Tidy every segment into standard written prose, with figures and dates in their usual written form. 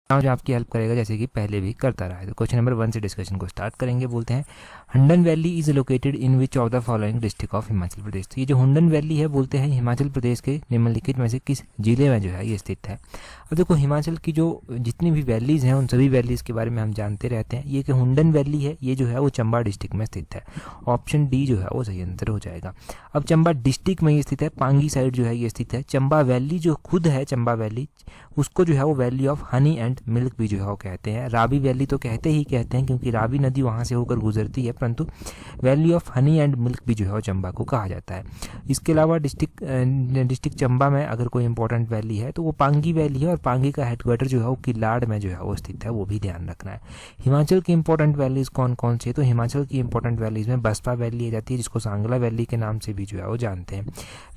Now जो आपकी help करेगा जैसे कि पहले भी करता रहा है। तो क्वेश्चन नंबर 1 से डिस्कशन को स्टार्ट करेंगे। बोलते हैं Handan valley is located in which of the following district of Himachal Pradesh. तो ये जो हंडन वैली है बोलते हैं हिमाचल प्रदेश के निम्नलिखित में से किस जिले में जो है ये स्थित है। अब देखो हिमाचल की जो जितनी भी वैलीज़ हैं उन सभी वैलीज़ के बारे में हम जानते रहते हैं। ये कि हुंडन वैली है ये जो है वो चंबा डिस्ट्रिक्ट में स्थित है। ऑप्शन डी जो है वो सही आंसर हो जाएगा। अब चंबा डिस्ट्रिक्ट में ये स्थित है, पांगी साइड जो है ये स्थित है। चंबा वैली जो खुद है चंबा वैली उसको जो है वो valley of honey and milk भी जो है वो कहते हैं। रावी वैली तो कहते हैं क्योंकि रावी नदी वहाँ से होकर गुजरती है, परंतु valley of honey and milk भी जो है वो चंबा को कहा जाता है। इसके अलावा डिस्ट्रिक्ट चंबा में अगर कोई इंपॉर्टेंट वैली है तो वो पांगी वैली है और पांगी का हेडक्वार्टर जो है वो किलाड़ में जो है वो स्थित है, वो भी ध्यान रखना है। हिमाचल की इंपॉर्टेंट वैलीज कौन कौन सी है? तो हिमाचल की इंपॉर्टेंट वैलीज में बसपा वैली आ जाती है जिसको सांगला वैली के नाम से भी जो है वो जानते हैं।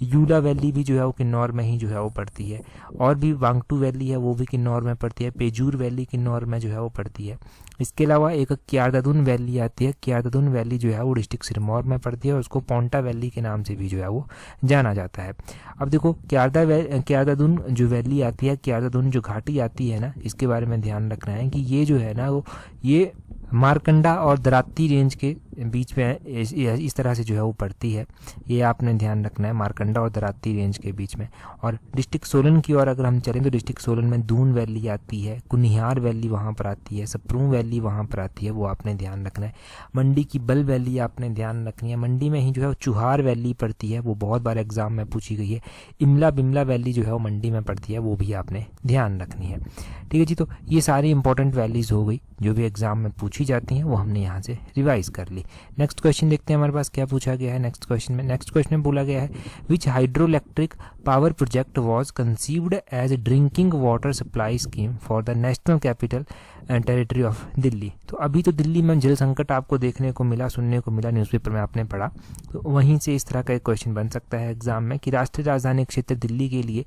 यूला वैली भी जो है वो किन्नौर में ही जो है वो पड़ती है। और भी वांगटू वैली है वो भी किन्नौर में पड़ती है। पेजूर वैली किन्नौर में जो है वो पड़ती है। इसके अलावा एक क्यारदादुन वैली आती है। क्यारदादुन वैली जो है वो डिस्ट्रिक्ट सिरमौर में पड़ती है और उसको पोंटा वैली के नाम से भी जो है वो जाना जाता है। अब देखो क्यारदादुन जो वैली आती है, क्यारदादुन जो घाटी आती है ना, इसके बारे में ध्यान रखना है कि ये जो है ना वो ये मारकंडा और दराती रेंज के बीच में इस तरह से जो है वो पड़ती है। ये आपने ध्यान रखना है, मारकंडा और दराती रेंज के बीच में। और डिस्ट्रिक्ट सोलन की ओर अगर हम चलें तो डिस्ट्रिक्ट सोलन में दून वैली आती है, कुनिहार वैली वहाँ पर आती है, सप्रू वैली वहाँ पर आती है, वो आपने ध्यान रखना है। मंडी की बल वैली आपने ध्यान रखनी है, मंडी में ही जो है चुहार वैली पड़ती है, वो बहुत बार एग्जाम में पूछी गई है। इमला बिमला वैली जो है वो मंडी में पड़ती है, वो भी आपने ध्यान रखनी है। ठीक है जी, तो ये सारी इंपॉर्टेंट वैलीज हो गई जो भी एग्जाम में पूछी जाती हैं, वो हमने यहाँ से रिवाइज कर ली। नेक्स्ट क्वेश्चन देखते हैं हमारे पास क्या पूछा गया है। नेक्स्ट क्वेश्चन में बोला गया है which hydro electric power project was conceived as drinking water supply scheme for the national capital and territory of Delhi. तो अभी तो दिल्ली में जल संकट आपको देखने को मिला, सुनने को मिला, न्यूज़पेपर में आपने पढ़ा, तो वहीं से इस तरह का एक क्वेश्चन बन सकता है एग्जाम में कि राष्ट्रीय राजधानी क्षेत्र दिल्ली के लिए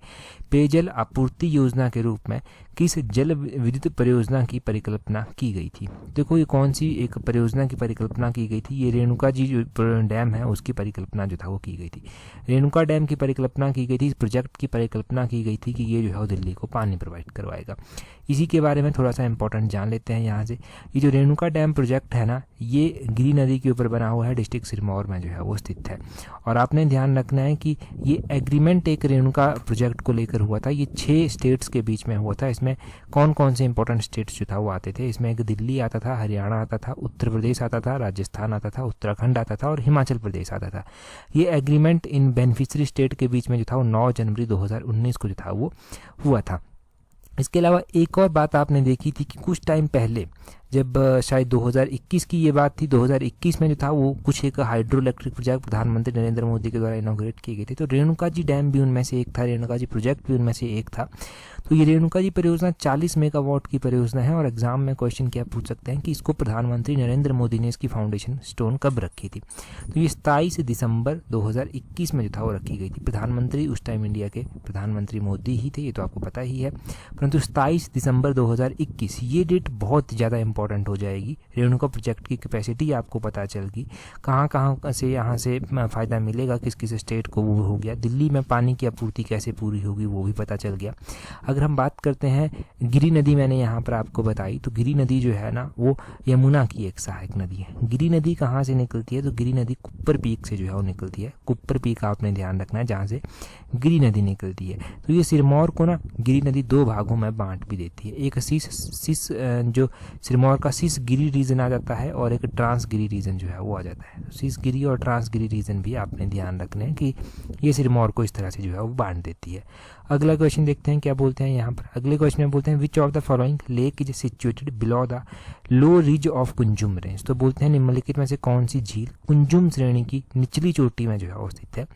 पेयजल आपूर्ति योजना के रूप में किस जल विद्युत परियोजना की परिकल्पना की गई थी। देखो ये कौन सी एक परियोजना की परिकल्पना की गई थी? ये रेणुका जी जो डैम है उसकी परिकल्पना जो था वो की गई थी। रेणुका डैम की परिकल्पना की गई थी, इस प्रोजेक्ट की परिकल्पना की गई थी कि ये जो है दिल्ली को पानी प्रोवाइड करवाएगा। इसी के बारे में थोड़ा सा इंपॉर्टेंट जान लेते हैं यहाँ से। ये जो रेणुका डैम प्रोजेक्ट है ना, ये गिरी नदी के ऊपर बना हुआ है, डिस्ट्रिक्ट सिरमौर में जो है वो स्थित है। और आपने ध्यान रखना है कि ये एग्रीमेंट एक रेणुका प्रोजेक्ट को लेकर हुआ था, ये 6 स्टेट्स के बीच में हुआ था। इसमें कौन कौन से इंपॉर्टेंट स्टेट्स जो था वो आते थे? इसमें एक दिल्ली आता था, हरियाणा आता था, उत्तर प्रदेश आता था, राजस्थान आता था, उत्तराखंड आता था और हिमाचल प्रदेश आता था। ये एग्रीमेंट इन बेनिफिशियरी स्टेट के बीच में जो था वो 9 जनवरी 2019 को जो था वो हुआ था। इसके अलावा एक और बात आपने देखी थी कि कुछ टाइम पहले जब शायद 2021 की ये बात थी, 2021 में जो था वो कुछ एक हाइड्रो इलेक्ट्रिक प्रोजेक्ट प्रधानमंत्री नरेंद्र मोदी के द्वारा इनॉग्रेट किए गए थे। तो रेणुका जी डैम भी उनमें से एक था, रेणुका जी प्रोजेक्ट भी उनमें से एक था। तो ये रेणुका जी परियोजना 40 मेगावाट की परियोजना है और एग्जाम में क्वेश्चन क्या पूछ सकते हैं कि इसको प्रधानमंत्री नरेंद्र मोदी ने इसकी फाउंडेशन स्टोन कब रखी थी? तो ये 27 दिसंबर 2021 में जो था वो रखी गई थी। प्रधानमंत्री उस टाइम इंडिया के प्रधानमंत्री मोदी ही थे, ये तो आपको पता ही है, परंतु 27 दिसंबर 2021 ये डेट बहुत ज़्यादा इंपॉर्टेंट हो जाएगी। रेणुका प्रोजेक्ट की कैपेसिटी आपको पता चल गई, कहाँ कहाँ से यहाँ से फ़ायदा मिलेगा, किस किस स्टेट को वो हो गया, दिल्ली में पानी की आपूर्ति कैसे पूरी होगी वो भी पता चल गया। अगर हम बात करते हैं गिरी नदी, मैंने यहाँ पर आपको बताई, तो गिरी नदी जो है ना वो यमुना की एक सहायक नदी है। गिरी नदी कहाँ से निकलती है? तो गिरी नदी कुप्पर पीक से जो है वो निकलती है। कुप्पर पीक आपने ध्यान रखना है जहाँ से गिरी नदी निकलती है। तो ये सिरमौर को ना गिरी नदी 2 भागों में बांट भी देती है। एक सिस जो सिरमौर का सिस गिरी रीजन आ जाता है और एक ट्रांस गिरी रीजन जो है वो आ जाता है। सिस गिरी और ट्रांस गिरी रीजन भी आपने ध्यान रखने हैं कि ये सिरमौर को इस तरह से जो है वो बांट देती है। अगला क्वेश्चन देखते हैं क्या बोलते हैं यहाँ पर। अगले क्वेश्चन में बोलते हैं विच of the following lake is situated below the low ridge of Kunzum range. तो बोलते हैं निम्नलिखित में से कौन सी झील कुंजुम श्रेणी की निचली चोटी में जो है वो स्थित है।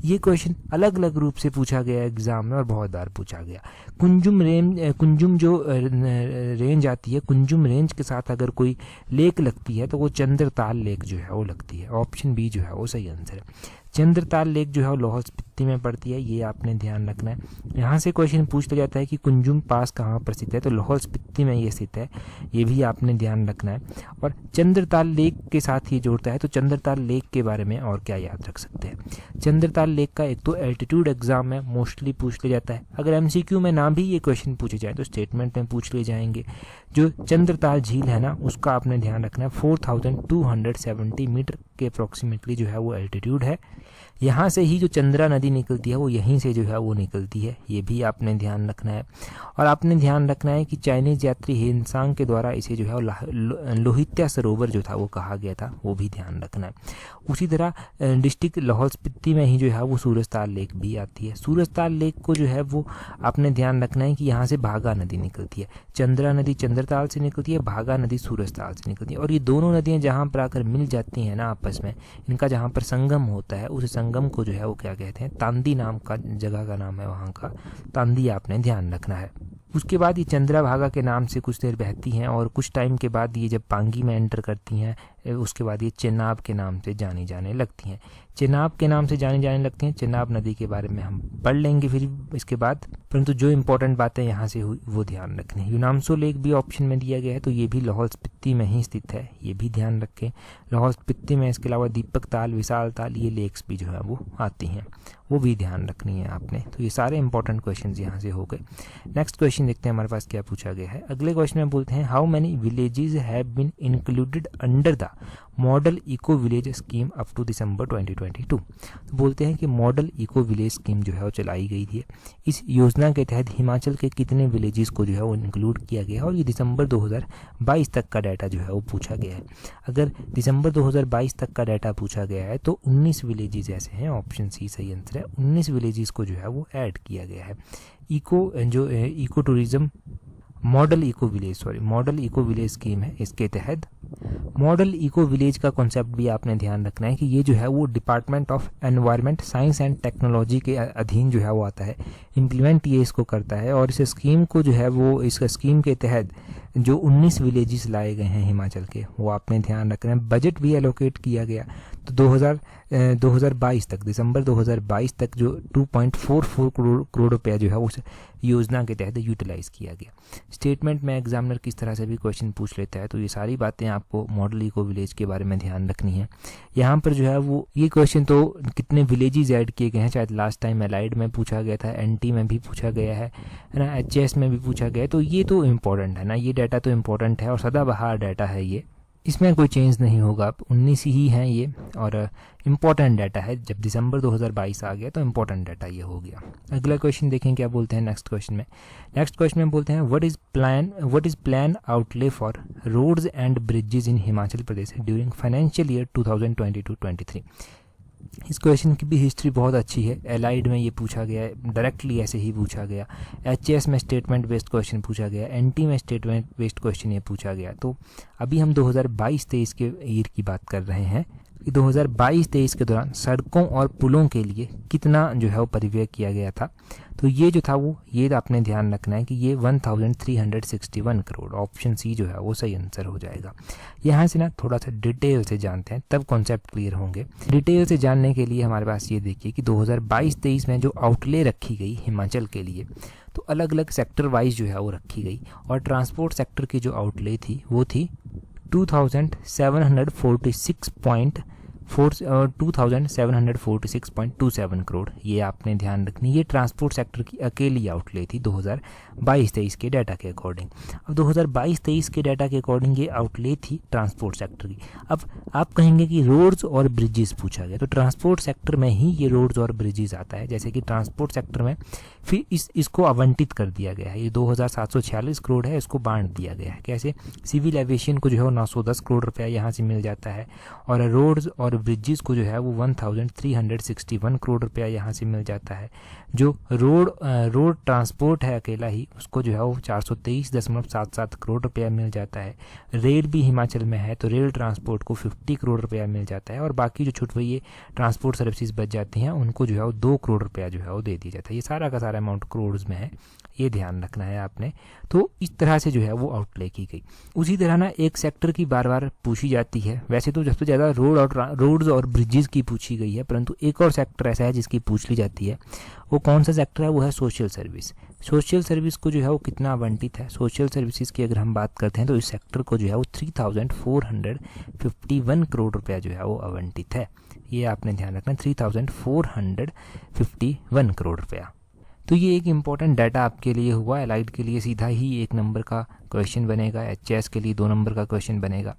ये क्वेश्चन अलग अलग रूप से पूछा गया एग्जाम में और बहुत बार पूछा गया। कुंजुम जो रेंज आती है, कुंजुम रेंज के साथ अगर कोई लेक लगती है तो वो चंद्रताल लेक जो है वो लगती है। ऑप्शन बी जो है वो सही आंसर है। चंद्रताल लेक जो है वो लाहौल स्पीति में पड़ती है, ये आपने ध्यान रखना है। यहाँ से क्वेश्चन पूछ लिया जाता है कि कुंजुम पास कहाँ पर स्थित है, तो लाहौल स्पीति में ये स्थित है, ये भी आपने ध्यान रखना है। और चंद्रताल लेक के साथ ये जोड़ता है, तो चंद्रताल लेक के बारे में और क्या याद रख सकते हैं। चंद्रताल लेक का एक तो एल्टीट्यूड एग्जाम में मोस्टली पूछ लिया जाता है, अगर एमसीक्यू में ना भी ये क्वेश्चन पूछे जाए तो स्टेटमेंट में पूछ लिए जाएंगे। जो चंद्रताल झील है ना, उसका आपने ध्यान रखना है, 4270 मीटर के अप्रोक्सीमेटली जो है वो एल्टीट्यूड है। यहाँ से ही जो चंद्रा नदी निकलती है वो यहीं से जो है वो निकलती है, ये भी आपने ध्यान रखना है। और आपने ध्यान रखना है कि चाइनीज यात्री हेनसांग के द्वारा इसे जो है वो लोहित्या सरोवर जो था वो कहा गया था, वो भी ध्यान रखना है। उसी तरह डिस्ट्रिक्ट लाहौल स्पीति में ही जो है वो सूरजताल लेक भी आती है। सूरजताल लेक को जो है वो आपने ध्यान रखना है कि यहाँ से भागा नदी निकलती है, चंद्रा नदी चंद्रताल से निकलती है, भागा नदी सूरजताल से निकलती है। और ये दोनों नदियाँ जहाँ पर आकर मिल जाती हैं ना आपस में, इनका जहाँ पर संगम होता है उस संगम को जो है वो क्या कहते हैं, तांदी नाम का जगह का नाम है वहाँ का, तांदी आपने ध्यान रखना है। उसके बाद ये चंद्रभागा के नाम से कुछ देर बहती हैं और कुछ टाइम के बाद ये जब पांगी में एंटर करती हैं उसके बाद ये चेनाब के नाम से जानी जाने लगती हैं। चेनाब के नाम से जानी जाने लगती हैं, चेनाब नदी के बारे में हम पढ़ लेंगे फिर इसके बाद, परंतु जो इंपॉर्टेंट बातें यहाँ से हुई वो ध्यान रखनी है। यूनामसो लेक भी ऑप्शन में दिया गया है, तो ये भी लाहौल स्पीति में ही स्थित है, ये भी ध्यान रखें। लाहौल स्पीति में इसके अलावा दीपक ताल, विशाल ताल, ये लेक्स भी जो है वो आती हैं, वो भी ध्यान रखनी है आपने। तो ये सारे इंपॉर्टेंट क्वेश्चन यहाँ से हो गए। नेक्स्ट क्वेश्चन देखते हैं हमारे पास क्या पूछा गया है। अगले क्वेश्चन में बोलते हैं how many villages have been included under the model eco village scheme up to December 2022। तो बोलते हैं कि मॉडल इको विलेज स्कीम जो है वो चलाई गई थी। इस योजना के तहत हिमाचल के कितने विलेजेस को जो है वो इंक्लूड किया गया है, और ये दिसंबर 2022 तक का डाटा जो है वो पूछा गया है। अगर दिसंबर 2022 तक का डाटा पूछा गया है तो 19 विलेजेस ऐसे हैं, ऑप्शन सी सही आंसर है। 19 विलेजेस को जो है वो ऐड किया गया है। Eco tourism model eco village scheme है, इसके तहत मॉडल इको विलेज का कॉन्सेप्ट भी आपने ध्यान रखना है कि ये जो है वो department of environment science and technology के अधीन जो है वो आता है, इम्प्लीमेंट ये इसको करता है। और इस स्कीम को जो है वो इस स्कीम के तहत जो 19 विलेजेस लाए गए हैं हिमाचल के, वो आपने ध्यान रखना है। बजट भी एलोकेट किया गया, तो 2022 तक, दिसंबर 2022 तक जो 2.44 करोड़ रुपया जो है उस योजना के तहत यूटिलाइज किया गया। स्टेटमेंट में एग्जामिनर किस तरह से भी क्वेश्चन पूछ लेता है, तो ये सारी बातें आपको मॉडल इको विलेज के बारे में ध्यान रखनी है। यहाँ पर जो है वो ये क्वेश्चन तो कितने विलेजेस ऐड किए गए हैं, शायद लास्ट टाइम एलाइड में पूछा गया था, एनटी में भी पूछा गया है ना, एचएस में भी पूछा गया है, तो ये तो इम्पोर्टेंट है ना, ये डाटा तो इम्पोर्टेंट है और सदाबहार डाटा है ये, इसमें कोई चेंज नहीं होगा। 19 ही हैं ये और इम्पॉर्टेंट डाटा है। जब दिसंबर 2022 आ गया तो इम्पॉर्टेंट डाटा ये हो गया। अगला क्वेश्चन देखें क्या बोलते हैं नेक्स्ट क्वेश्चन में बोलते हैं what is plan outlay for roads and bridges in Himachal Pradesh during financial year 2022-23। इस क्वेश्चन की भी हिस्ट्री बहुत अच्छी है, एलाइड में ये पूछा गया है, डायरेक्टली ऐसे ही पूछा गया, एचएस में स्टेटमेंट बेस्ड क्वेश्चन पूछा गया, एनटी में स्टेटमेंट बेस्ड क्वेश्चन ये पूछा गया। तो अभी हम 2022-23 के ईयर की बात कर रहे हैं कि 2022-23 के दौरान सड़कों और पुलों के लिए कितना जो है वो परिव्यय किया गया था। तो ये जो था वो ये आपने ध्यान रखना है कि ये 1361 करोड़, ऑप्शन सी जो है वो सही आंसर हो जाएगा। यहाँ से ना थोड़ा सा डिटेल से जानते हैं तब कॉन्सेप्ट क्लियर होंगे। डिटेल से जानने के लिए हमारे पास ये देखिए कि 2022-23 में जो आउटले रखी गई हिमाचल के लिए, तो अलग अलग सेक्टर वाइज जो है वो रखी गई, और ट्रांसपोर्ट सेक्टर की जो आउटले थी वो थी 2746.27 करोड़, ये आपने ध्यान रखनी। ये ट्रांसपोर्ट सेक्टर की अकेली आउटले थी 2022-23 के डाटा के अकॉर्डिंग। अब 2022-23 के डाटा के अकॉर्डिंग ये आउटले थी ट्रांसपोर्ट सेक्टर की। अब आप कहेंगे कि रोड्स और ब्रिजेस पूछा गया, तो ट्रांसपोर्ट सेक्टर में ही ये रोड्स और ब्रिजेस आता है। जैसे कि ट्रांसपोर्ट सेक्टर में फिर इसको आवंटित कर दिया गया है, ये 2746 करोड़ है, इसको बांट दिया गया है। कैसे? सिविल एविएशन को जो है 910 करोड़ रुपया यहाँ से मिल जाता है, और रोड्स और ब्रिजेस को जो है वो 1361 करोड़ रुपया यहाँ से मिल जाता है। जो रोड ट्रांसपोर्ट है अकेला ही, उसको जो है वो 423.77 करोड़ रुपया मिल जाता है। रेल भी हिमाचल में है तो रेल ट्रांसपोर्ट को 50 करोड़ रुपया मिल जाता है, और बाकी जो छुटवइये ट्रांसपोर्ट सर्विसेज बच जाती हैं उनको जो है वो 2 करोड़ रुपया जो है वो दे दिया जाता है। ये सारा का सारा अमाउंट करोड़ में है, ये ध्यान रखना है आपने। तो इस तरह से जो है वो आउटले की गई। उसी तरह ना एक सेक्टर की बार बार पूछी जाती है, वैसे तो सबसे ज़्यादा रोड रोड्स और ब्रिजेस की पूछी गई है, परंतु एक और सेक्टर ऐसा है जिसकी पूछ ली जाती है। वो कौन सा सेक्टर है? वो है सोशल सर्विस। सोशल सर्विस को जो है वो कितना आवंटित है? सोशल सर्विसेज की अगर हम बात करते हैं तो इस सेक्टर को जो है वो 3451 करोड़ रुपया जो है वो आवंटित है। ये आपने ध्यान रखना, 3451 करोड़ रुपया। तो ये एक इम्पॉर्टेंट डाटा आपके लिए हुआ। एलाइड के लिए सीधा ही 1 नंबर का क्वेश्चन बनेगा, एचएस के लिए 2 नंबर का क्वेश्चन बनेगा।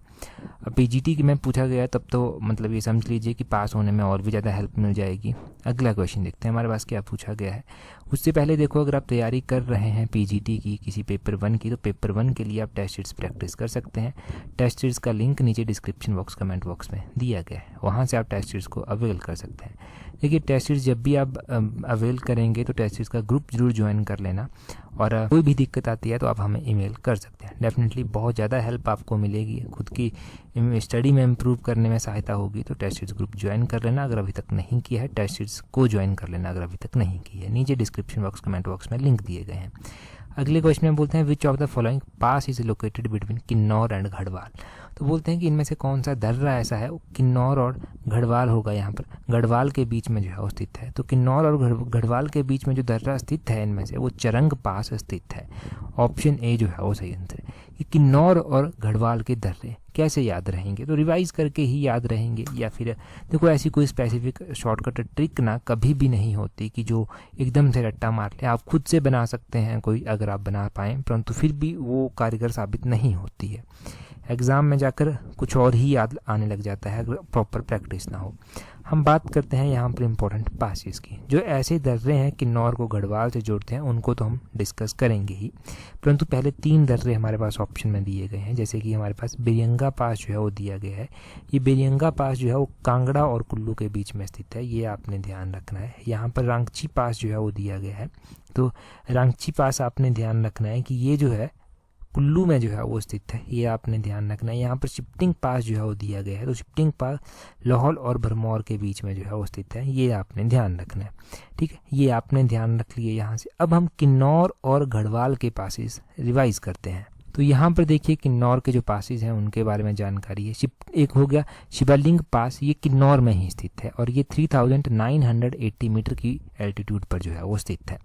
अब पीजीटी में पूछा गया तब तो मतलब ये समझ लीजिए कि पास होने में और भी ज़्यादा हेल्प मिल जाएगी। अगला क्वेश्चन देखते हैं हमारे पास क्या पूछा गया है। उससे पहले देखो, अगर आप तैयारी कर रहे हैं पीजीटी की किसी पेपर 1 की, तो पेपर 1 के लिए आप टेस्ट सीरीज प्रैक्टिस कर सकते हैं। टेस्ट सीरीज का लिंक नीचे डिस्क्रिप्शन बॉक्स कमेंट बॉक्स में दिया गया है, वहाँ से आप टेस्ट सीरीज को अवेल कर सकते हैं। देखिए टेस्ट सीरीज जब भी आप अवेल करेंगे तो टेस्ट सीरीज का ग्रुप जरूर ज्वाइन कर लेना, और कोई भी दिक्कत आती है तो आप हमें ईमेल कर सकते हैं। डेफिनेटली बहुत ज़्यादा हेल्प आपको मिलेगी, खुद की स्टडी में इम्प्रूव करने में सहायता होगी। तो टेस्ट सीरीज ग्रुप ज्वाइन कर लेना अगर अभी तक नहीं किया है, टेस्ट सीरीज को ज्वाइन कर लेना अगर अभी तक नहीं की है। नीचे डिस्क्रिप्शन बॉक्स कमेंट बॉक्स में लिंक दिए गए हैं। अगले क्वेश्चन में बोलते हैं विच of the following pass is located between Kinnaur and Garhwal. तो बोलते हैं कि इनमें से कौन सा दर्रा ऐसा है, वो किन्नौर और गढ़वाल होगा। यहाँ पर गढ़वाल के बीच में जो है वो स्थित है। तो किन्नौर और गढ़वाल के बीच में जो दर्रा स्थित है इनमें से वो चरंग पास स्थित है। ऑप्शन ए जो है वो सही आंसर है। कि किन्नौर और गढ़वाल के दर्रे कैसे याद रहेंगे? तो रिवाइज करके ही याद रहेंगे, या फिर देखो ऐसी कोई स्पेसिफिक शॉर्टकट ट्रिक ना कभी भी नहीं होती कि जो एकदम से रट्टा मार ले। आप खुद से बना सकते हैं कोई, अगर आप बना पाएँ, परंतु फिर भी वो कारगर साबित नहीं होती है। एग्ज़ाम में जाकर कुछ और ही याद आने लग जाता है अगर प्रॉपर प्रैक्टिस ना हो। हम बात करते हैं यहाँ पर इम्पोर्टेंट पासेस की। जो ऐसे दर्रे हैं किन्नौर को गढ़वाल से जोड़ते हैं उनको तो हम डिस्कस करेंगे ही, परंतु पहले 3 दर्रे हमारे पास ऑप्शन में दिए गए हैं। जैसे कि हमारे पास बेरियंगा पास जो है वो दिया गया है। ये बेरियंगा पास जो है वो कांगड़ा और कुल्लू के बीच में स्थित है, ये आपने ध्यान रखना है। यहाँ पर रांची पास जो है वो दिया गया है। तो रांची पास आपने ध्यान रखना है कि ये जो है कुल्लू में जो है वो स्थित है, ये आपने ध्यान रखना है। यहाँ पर शिफ्टिंग पास जो है वो दिया गया है। तो शिफ्टिंग पास लाहौल और भरमौर के बीच में जो है वो स्थित है, ये आपने ध्यान रखना है। ठीक है, ये आपने ध्यान रख लिए यहाँ से। अब हम किन्नौर और गढ़वाल के पासेस रिवाइज करते हैं। तो यहाँ पर देखिए किन्नौर के जो पासेस हैं उनके बारे में जानकारी है। एक हो गया शिवलिंग पास, ये किन्नौर में ही स्थित है और ये 3980 मीटर की एल्टीट्यूड पर जो है वो स्थित है।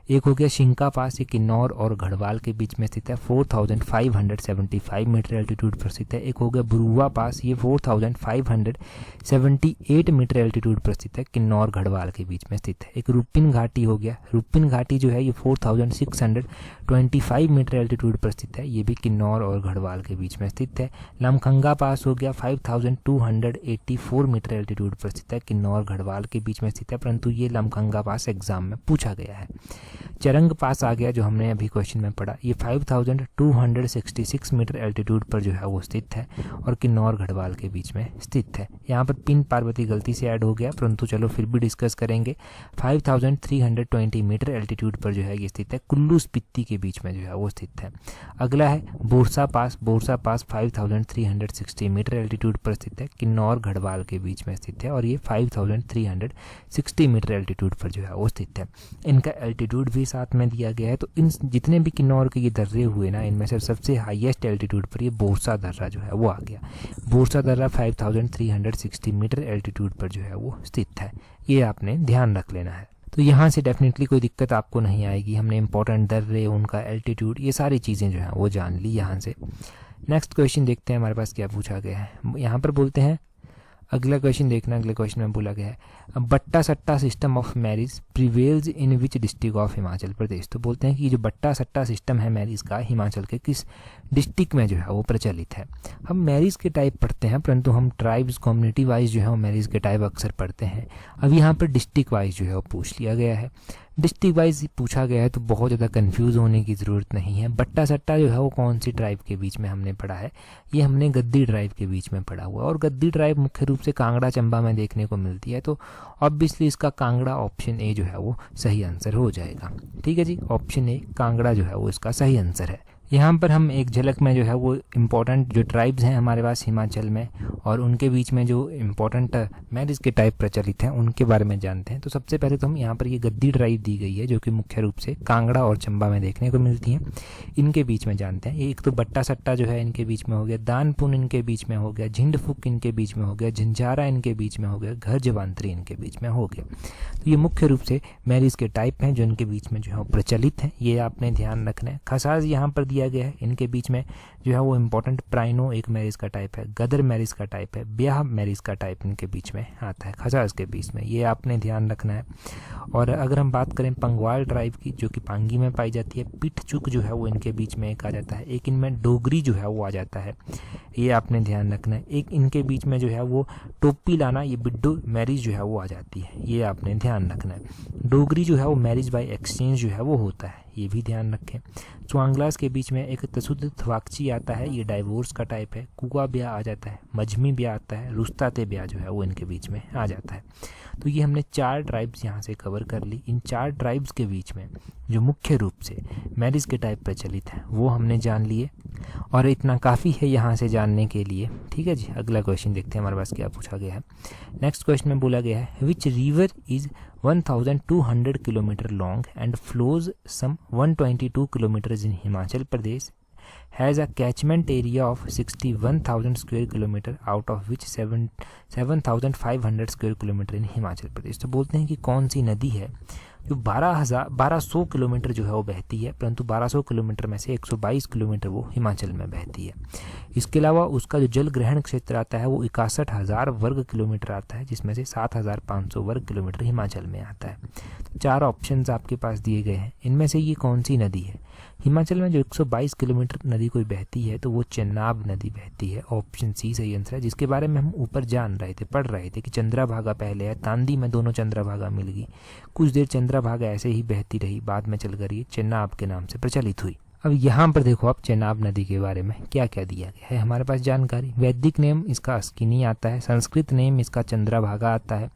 एक हो गया शिंका पास, ये किन्नौर और गढ़वाल के बीच में स्थित है, 4575 मीटर एल्टीट्यूड पर स्थित है। एक हो गया बुरुआ पास, ये 4578 मीटर एल्टीट्यूड पर स्थित है, किन्नौर गढ़वाल के बीच में स्थित है। एक रूपिन घाटी हो गया, रूपिन घाटी जो है ये 4625 मीटर एल्टीट्यूड पर स्थित है, ये भी किन्नौर और गढ़वाल के बीच में स्थित है। लमखंगा पास हो गया 5284 मीटर एल्टीट्यूड पर स्थित है, किन्नौर गढ़वाल के बीच में स्थित है, परंतु ये लमखंगा पास एग्जाम में पूछा गया है। चरंग पास आ गया जो हमने अभी क्वेश्चन में पढ़ा, ये 5266 मीटर एल्टीट्यूड पर जो है वो स्थित है और किन्नौर गढ़वाल के बीच में स्थित है। यहाँ पर पिन पार्वती गलती से ऐड हो गया, परंतु चलो फिर भी डिस्कस करेंगे। 5320 मीटर एल्टीट्यूड पर जो है ये स्थित है, कुल्लू स्पीति के बीच में जो है वो स्थित है। अगला है बोरसा पास, बोरसा पास 5360 मीटर एल्टीट्यूड पर स्थित है, किन्नौर गढ़वाल के बीच में स्थित है और ये 5360 मीटर एल्टीट्यूड पर जो है वो स्थित है। इनका एल्टीट्यूड भी साथ में दिया गया है। तो इन जितने भी किन्नौर के ये दर्रे हुए ना, इनमें से सबसे हाईएस्ट एल्टीट्यूड पर ये बोरसा दर्रा जो है वो आ गया। बोरसा दर्रा 5360 मीटर एल्टीट्यूड पर जो है वो स्थित है, ये आपने ध्यान रख लेना है। तो यहाँ से डेफिनेटली कोई दिक्कत आपको नहीं आएगी। हमने इंपॉर्टेंट दर्रे, उनका एल्टीट्यूड, ये सारी चीज़ें जो हैं वो जान ली यहाँ से। नेक्स्ट क्वेश्चन देखते हैं हमारे पास क्या पूछा गया है। यहाँ पर बोलते हैं, अगला क्वेश्चन देखना, अगले क्वेश्चन में बोला गया है batta satta system of marriage prevails in which district of Himachal Pradesh. तो बोलते हैं कि जो बट्टा सट्टा सिस्टम है मैरिज का, हिमाचल के किस डिस्ट्रिक्ट में जो है वो प्रचलित है। हम मैरिज के टाइप पढ़ते हैं, परंतु हम ट्राइब्स कम्युनिटी वाइज जो है वो मैरिज के टाइप अक्सर पढ़ते हैं। अब यहाँ पर डिस्ट्रिक्ट वाइज जो है वो पूछ लिया गया है। डिस्ट्रिक्ट वाइज पूछा गया है तो बहुत ज़्यादा कंफ्यूज होने की ज़रूरत नहीं है। बट्टा सट्टा जो है वो कौन सी ट्राइब के बीच में हमने पढ़ा है, ये हमने गद्दी ट्राइब के बीच में पढ़ा हुआ, और गद्दी ट्राइब मुख्य रूप से कांगड़ा चंबा में देखने को मिलती है। तो ऑब्वियसली इसका कांगड़ा ऑप्शन ए जो है वो सही आंसर हो जाएगा। ठीक है जी, ऑप्शन ए कांगड़ा जो है वो इसका सही आंसर है। यहाँ पर हम एक झलक में जो है वो इम्पोर्टेंट जो ट्राइब्स हैं हमारे पास हिमाचल में और उनके बीच में जो इम्पोर्टेंट मैरिज के टाइप प्रचलित हैं उनके बारे में जानते हैं। तो सबसे पहले तो हम यहाँ पर ये गद्दी ट्राइब दी गई है जो कि मुख्य रूप से कांगड़ा और चंबा में देखने को मिलती हैं। इनके बीच में जानते हैं, एक तो बट्टा सट्टा जो है इनके बीच में हो गया, दानपुन इनके बीच में हो गया, झिंडफुक इनके बीच में हो गया, झंझारा इनके बीच में हो गया, घर जवांतरी इनके बीच में हो गया। तो ये मुख्य रूप से मैरिज के टाइप हैं जो इनके बीच में जो है प्रचलित हैं, ये आपने ध्यान रखना है। खसाज यहाँ पर दिया गया है, इनके बीच में जो है वो इम्पोर्टेंट प्राइनो एक मैरिज का टाइप है, गदर मैरिज का टाइप है, ब्याह मैरिज का टाइप इनके बीच में आता है खसाज के बीच में, ये आपने ध्यान रखना है। और अगर हम बात करें पंगवाल ट्राइब की जो कि पांगी में पाई जाती है, पिटचुक जो है वो इनके बीच में एक आ जाता है, एक इनमें डोगरी जो है वो आ जाता है, ये आपने ध्यान रखना है। एक इनके बीच में जो है वो टोपी लाना ये बिड्डो मैरिज जो है वो आ जाती है, ये आपने ध्यान रखना है। डोगरी जो है वो मैरिज बाय एक्सचेंज जो है वो होता है, ये भी ध्यान रखें। स्वांगलास के बीच में एक तसुद थवाकची आता है, ये डाइवोर्स का टाइप है, कुआ ब्याह आ जाता है, मजमी ब्याह आता है, रुस्ताते ब्याह जो है वो इनके बीच में आ जाता है। तो ये हमने 4 ट्राइब्स यहाँ से कवर कर ली। इन 4 ट्राइब्स के बीच में जो मुख्य रूप से मैरिज के टाइप प्रचलित हैं वो हमने जान लिए और इतना काफ़ी है यहाँ से जानने के लिए। ठीक है जी, अगला क्वेश्चन देखते हैं हमारे पास क्या पूछा गया है। नेक्स्ट क्वेश्चन में बोला गया है which river is 1200 kilometre long and flows some 122 kilometres in Himachal Pradesh, has a catchment area of 61,000 square kilometer out of which 7,500 square kilometer in Himachal Pradesh. तो बोलते हैं कि कौन सी नदी है जो 1200 किलोमीटर जो है वो बहती है, परंतु 1200 किलोमीटर में से 122 किलोमीटर वो हिमाचल में बहती है। इसके अलावा उसका जो जल ग्रहण क्षेत्र आता है वो 61,000 वर्ग किलोमीटर आता है, जिसमें से 7,500 वर्ग किलोमीटर हिमाचल में आता है। तो 4 ऑप्शंस आपके पास दिए गए हैं, इनमें से ये कौन सी नदी है? हिमाचल में जो 122 किलोमीटर नदी कोई बहती है तो वो चेनाब नदी बहती है, ऑप्शन सी सही आंसर है, जिसके बारे में हम ऊपर जान रहे थे, पढ़ रहे थे कि चंद्रभागा पहले है, तांदी में दोनों चंद्रभागा मिल गई, कुछ देर चंद्रभागा ऐसे ही बहती रही, बाद में चलकर ये चेनाब के नाम से प्रचलित हुई। अब यहाँ पर देखो आप चेनाब नदी के बारे में क्या क्या दिया गया है हमारे पास जानकारी। वैदिक नेम इसका अस्किनी आता है, संस्कृत नेम इसका चंद्रभागा आता है।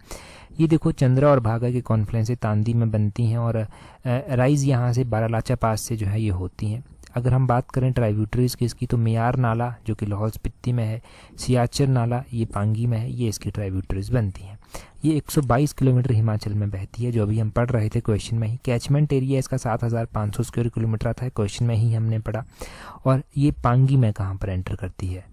ये देखो चंद्र और भागा की कॉन्फ्लुएंस तांदी में बनती हैं और राइज यहाँ से बारालाचा पास से जो है ये होती हैं। अगर हम बात करें ट्राइब्यूटरीज की इसकी तो मियार नाला जो कि लाहौल स्पीति में है, सियाचर नाला ये पांगी में है, ये इसकी ट्राइब्यूटरीज बनती हैं। ये 122 किलोमीटर हिमाचल में बहती है जो अभी हम पढ़ रहे थे क्वेश्चन में ही। कैचमेंट एरिया इसका 7,500 स्क्वायर किलोमीटर आता है, क्वेश्चन में ही हमने पढ़ा। और ये पांगी में कहाँ पर एंटर करती है?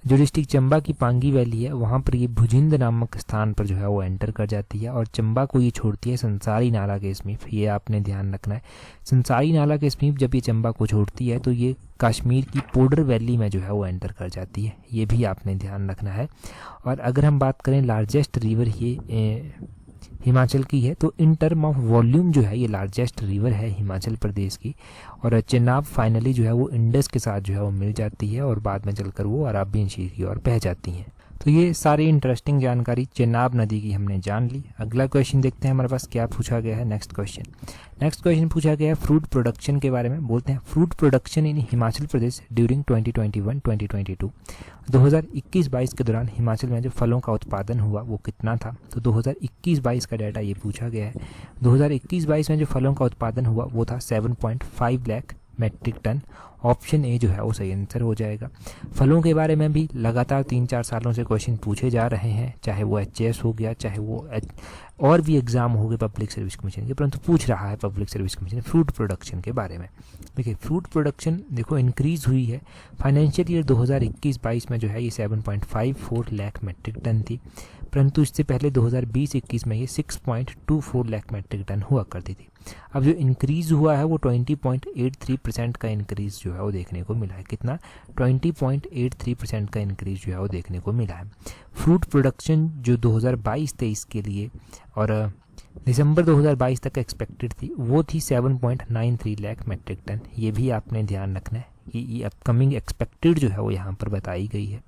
जो डिस्ट्रिक्ट चंबा की पांगी वैली है वहाँ पर ये भुजिंद नामक स्थान पर जो है वो एंटर कर जाती है और चंबा को ये छोड़ती है संसारी नाला के समीप, ये आपने ध्यान रखना है। संसारी नाला के समीप जब ये चंबा को छोड़ती है तो ये कश्मीर की पोडर वैली में जो है वो एंटर कर जाती है, ये भी आपने ध्यान रखना है। और अगर हम बात करें लार्जेस्ट रिवर ये हिमाचल की है तो इन टर्म ऑफ वॉल्यूम जो है ये लार्जेस्ट रिवर है हिमाचल प्रदेश की। और चेनाब फाइनली जो है वो इंडस के साथ जो है वो मिल जाती है और बाद में चलकर वो अराबियन सी की ओर बह जाती हैं। तो ये सारी इंटरेस्टिंग जानकारी चेनाब नदी की हमने जान ली। अगला क्वेश्चन देखते हैं हमारे पास क्या पूछा गया है। नेक्स्ट क्वेश्चन पूछा गया है फ्रूट प्रोडक्शन के बारे में। बोलते हैं fruit production in Himachal Pradesh during 2021-2022 2021-22 के दौरान हिमाचल में जो फलों का उत्पादन हुआ वो कितना था? तो 2021-22 का डाटा ये पूछा गया है। 2021-22 में जो फलों का उत्पादन हुआ वो था 7.5 lakh metric tonne. Option A जो है वो सही आंसर हो जाएगा। फलों के बारे में भी लगातार 3-4 सालों से क्वेश्चन पूछे जा रहे हैं, चाहे वो HAS हो गया, चाहे वो और भी एग्जाम हो गए पब्लिक सर्विस कमीशन के, परंतु पूछ रहा है public service commission fruit production के बारे में। देखिए फ्रूट प्रोडक्शन देखो इंक्रीज़ हुई है। फाइनेंशियल ईयर 2021-22 में जो है ये 7.54 लाख मैट्रिक टन थी, परंतु इससे पहले 2020-21 में ये 6.24 लाख मैट्रिक टन हुआ करती थी। अब जो इंक्रीज़ हुआ है वो 20.83% का इंक्रीज़ जो है वो देखने को मिला है। कितना? 20.83% का इंक्रीज़ जो है वो देखने को मिला है। फ्रूट प्रोडक्शन जो 2022-23 के लिए और दिसंबर 2022 तक एक्सपेक्टेड थी वो थी 7.93 लाख मैट्रिक टन। ये भी आपने ध्यान रखना है कि ये अपकमिंग एक्सपेक्टेड जो है वो यहाँ पर बताई गई है।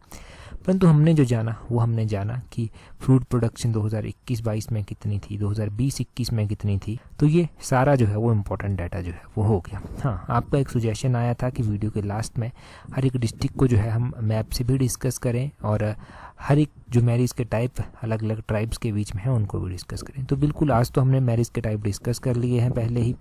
परंतु हमने जो जाना वो हमने जाना कि फ्रूट प्रोडक्शन 2021-22 में कितनी थी, 2020-21 में कितनी थी। तो ये सारा जो है वो इम्पोर्टेंट डाटा जो है वो हो गया। हाँ, आपका एक सुजेशन आया था कि वीडियो के लास्ट में हर एक डिस्ट्रिक्ट को जो है हम मैप से भी डिस्कस करें और हर एक जो मैरिज के टाइप अलग अलग ट्राइब्स के बीच में है उनको भी डिस्कस करें। तो बिल्कुल आज तो हमने मैरिज के टाइप डिस्कस कर लिए हैं पहले ही।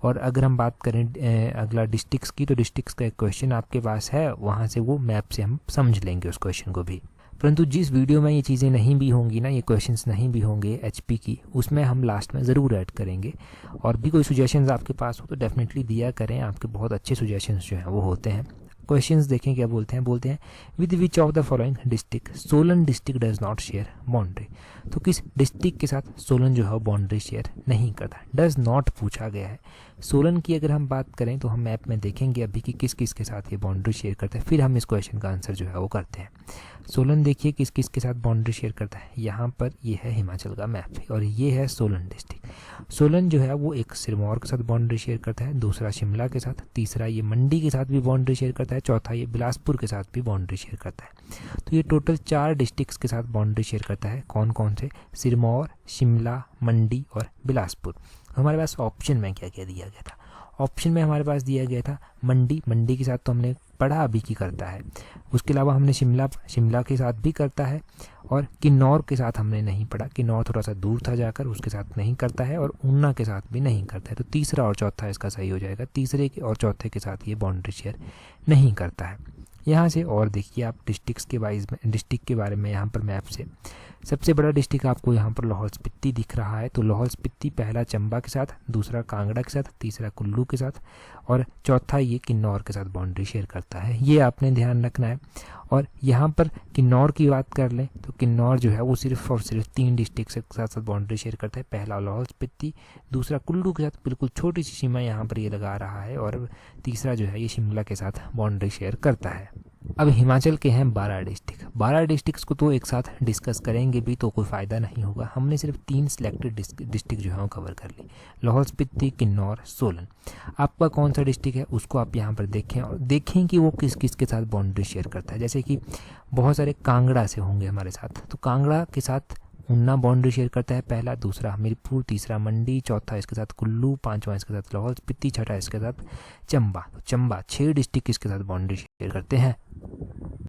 और अगर हम बात करें अगला डिस्ट्रिक्ट्स की, तो डिस्ट्रिक्ट्स का एक क्वेश्चन आपके पास है, वहाँ से वो मैप से हम समझ लेंगे उस क्वेश्चन को भी। परंतु जिस वीडियो में ये चीज़ें नहीं भी होंगी ना, ये क्वेश्चंस नहीं भी होंगे एचपी की, उसमें हम लास्ट में ज़रूर ऐड करेंगे। और भी कोई सुजेशंस आपके पास हो तो डेफिनेटली दिया करें, आपके बहुत अच्छे सुजेशंस जो हैं वो होते हैं। क्वेश्चंस देखें क्या बोलते हैं with which of the following district Solan district does not share boundary. तो किस डिस्ट्रिक्ट के साथ सोलन जो है बाउंड्री शेयर नहीं करता, डज नॉट पूछा गया है। सोलन की अगर हम बात करें तो हम मैप में देखेंगे अभी कि किस किस के साथ ये बाउंड्री शेयर करता है, फिर हम इस क्वेश्चन का आंसर जो है वो करते हैं। सोलन देखिए किस किस के साथ बाउंड्री शेयर करता है, यहाँ पर ये है हिमाचल का मैप और ये है सोलन डिस्ट्रिक्ट। सोलन जो है वो एक सिरमौर के साथ बाउंड्री शेयर करता है, दूसरा शिमला के साथ, तीसरा ये मंडी के साथ भी बाउंड्री शेयर करता है, चौथा ये बिलासपुर के साथ भी बाउंड्री शेयर करता है। तो ये टोटल 4 डिस्ट्रिक्ट्स के साथ बाउंड्री शेयर करता है। कौन कौन से? सिरमौर, शिमला, मंडी और बिलासपुर। हमारे पास ऑप्शन में क्या क्या दिया गया था? ऑप्शन में हमारे पास दिया गया था मंडी के साथ तो हमने पढ़ा अभी की करता है। उसके अलावा हमने शिमला के साथ भी करता है और किन्नौर के साथ हमने नहीं पढ़ा, किन्नौर थोड़ा सा दूर था जाकर, उसके साथ नहीं करता है और ऊना के साथ भी नहीं करता है। तो तीसरा और चौथा इसका सही हो जाएगा, तीसरे के और चौथे के साथ ये बाउंड्री शेयर नहीं करता है। यहाँ से और देखिए आप डिस्ट्रिक्ट के बारे में यहाँ पर मैप से सबसे बड़ा डिस्ट्रिक्ट आपको यहाँ पर लाहौल स्पीति दिख रहा है। तो लाहौल स्पीति पहला चंबा के साथ, दूसरा कांगड़ा के साथ, तीसरा कुल्लू के साथ और चौथा ये किन्नौर के साथ बाउंड्री शेयर करता है। ये आपने ध्यान रखना है। और यहाँ पर किन्नौर की बात कर लें तो किन्नौर जो है वो सिर्फ और सिर्फ 3 डिस्ट्रिक्ट के साथ बाउंड्री शेयर करता है। पहला लाहौल स्पीति, दूसरा कुल्लू के साथ बिल्कुल छोटी सी सीमा यहाँ पर ये लगा रहा है और तीसरा जो है ये शिमला के साथ बाउंड्री शेयर करता है। अब हिमाचल के हैं 12 डिस्ट्रिक्ट। 12 डिस्ट्रिक्ट्स को तो एक साथ डिस्कस करेंगे भी तो कोई फ़ायदा नहीं होगा। हमने सिर्फ 3 सिलेक्टेड डिस्ट्रिक्ट जो है वो कवर कर ली, लाहौल स्पीति, किन्नौर, सोलन। आपका कौन सा डिस्ट्रिक्ट है उसको आप यहाँ पर देखें और देखें कि वो किस किस के साथ बाउंड्री शेयर करता है। जैसे कि बहुत सारे कांगड़ा से होंगे हमारे साथ, तो कांगड़ा के साथ ऊना बाउंड्री शेयर करता है पहला, दूसरा हमीरपुर, तीसरा मंडी, चौथा इसके साथ कुल्लू, पांचवा इसके साथ लाहौल स्पीति, छठा इसके साथ चंबा। तो चंबा 6 डिस्ट्रिक्ट इसके साथ बाउंड्री शेयर करते हैं।